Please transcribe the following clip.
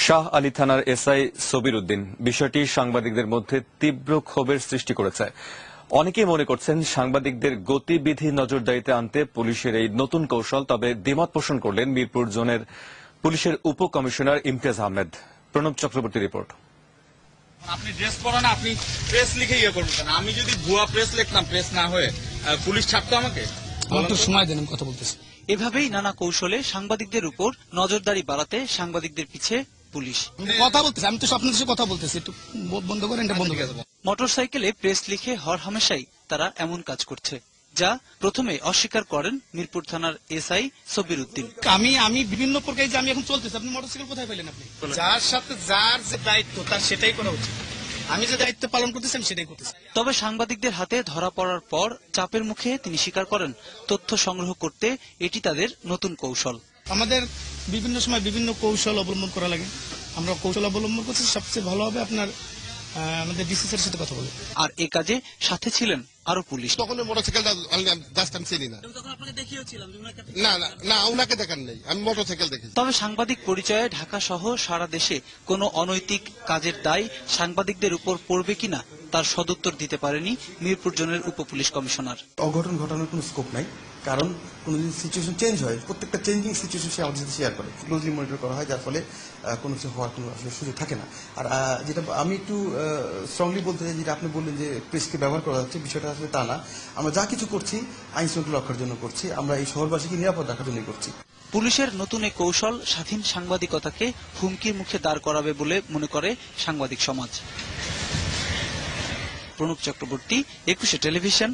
শাহ আলী থানার এসআই সবির উদ্দিন বিষয়টি সাংবাদিকদের মধ্যে তীব্র ক্ষোভের সৃষ্টি করেছে। অনেকেই মনে করছেন সাংবাদিকদের গতিবিধি নজরদারিতে আনতে পুলিশের এই নতুন কৌশল। তবে দ্বিমত পোষণ করলেন মিরপুর জোনের পুলিশের উপকমিশনার ইমতিয়াজ আহমেদ। প্রণব চক্রবর্তী রিপোর্ট। আপনি ড্রেস পরা না, আপনি প্রেস লিখে ইয়ে করবেন না। আমি যদি ভুয়া প্রেস লিখতাম, প্রেস না হয়ে পুলিশ ছাড়তো আমাকে? সময় দেন, আমি কথা বলতেছি। এভাবেই নানা কৌশলে সাংবাদিকদের উপর নজরদারি বাড়াতে সাংবাদিকদের পিছে পুলিশ। কথা বলতেছি, আমি তো আপনাদের সাথে কথা বলতেছি, একটু বন্ধ করেন, এটা বন্ধ করে দেবো। মোটরসাইকেলে প্রেস লিখে হরহামেশাই তারা এমন কাজ করছে, যা প্রথমে অস্বীকার করেন মিরপুর থানার এসআই সবির উদ্দিন। আমি বিভিন্ন প্রকারে যে আমি এখন চলতেছি, আপনি মোটরসাইকেল কোথায় পেলেন? আপনি যার সাথে যার যে দায়িত্ব তার সেটাই করা উচিত। আমি যে দায়িত্ব পালন করতেছি আমি সেটাই করতেছি। তবে সাংবাদিকদের হাতে ধরা পড়ার পর চাপের মুখে তিনি স্বীকার করেন, তথ্য সংগ্রহ করতে এটি তাদের নতুন কৌশল। আমাদের বিভিন্ন সময় বিভিন্ন কৌশল অবলম্বন করা লাগে, আমরা কৌশল অবলম্বন করছি। সবচেয়ে ভালো হবে আপনার আমাদের ডিসিসির সাথে কথা বলে। আর এ কাজে সাথে ছিলেন আরো পুলিশ। তখন মোটরসাইকেলটা আমি চিনি না। না, ওনাকে দেখান নেই, আমি মোটরসাইকেল দেখেছি। তবে সাংবাদিক পরিচয়ে ঢাকা সহ সারা দেশে কোনো অনৈতিক কাজের দায় সাংবাদিকদের উপর পড়বে কিনা তার সদুত্তর দিতে পারেনি মিরপুর জোনের উপপুলিশ কমিশনার। অঘটন ঘটানোর কোনো স্কোপ নাই, কারণ কোনো যদি সিচুয়েশন চেঞ্জ হয়, প্রত্যেকটা চেঞ্জিং সিচুয়েশন সে আমাদের সাথে শেয়ার করে, ক্লোজলি মনিটর করা হয়, যার ফলে কোনো কিছু হওয়ার কোনো আসলে সুযোগ থাকে না। আর যেটা আমি একটু স্ট্রংলি বলতে চাই, যেটা আপনি বললেন যে প্রেসকে ব্যবহার করা হচ্ছে, বিষয়টা আসলে তা না। আমরা যা কিছু করছি আইন শৃঙ্খলা রক্ষার জন্য করছি, আমরা এই শহরবাসীকে নিরাপদ রাখার জন্যই করছি। পুলিশের নতুন এই কৌশল স্বাধীন সাংবাদিকতাকে হুমকির মুখে দাঁড় করাবে বলে মনে করে সাংবাদিক সমাজ। প্রণব চক্রবর্তী, 21 টেলিভিশন,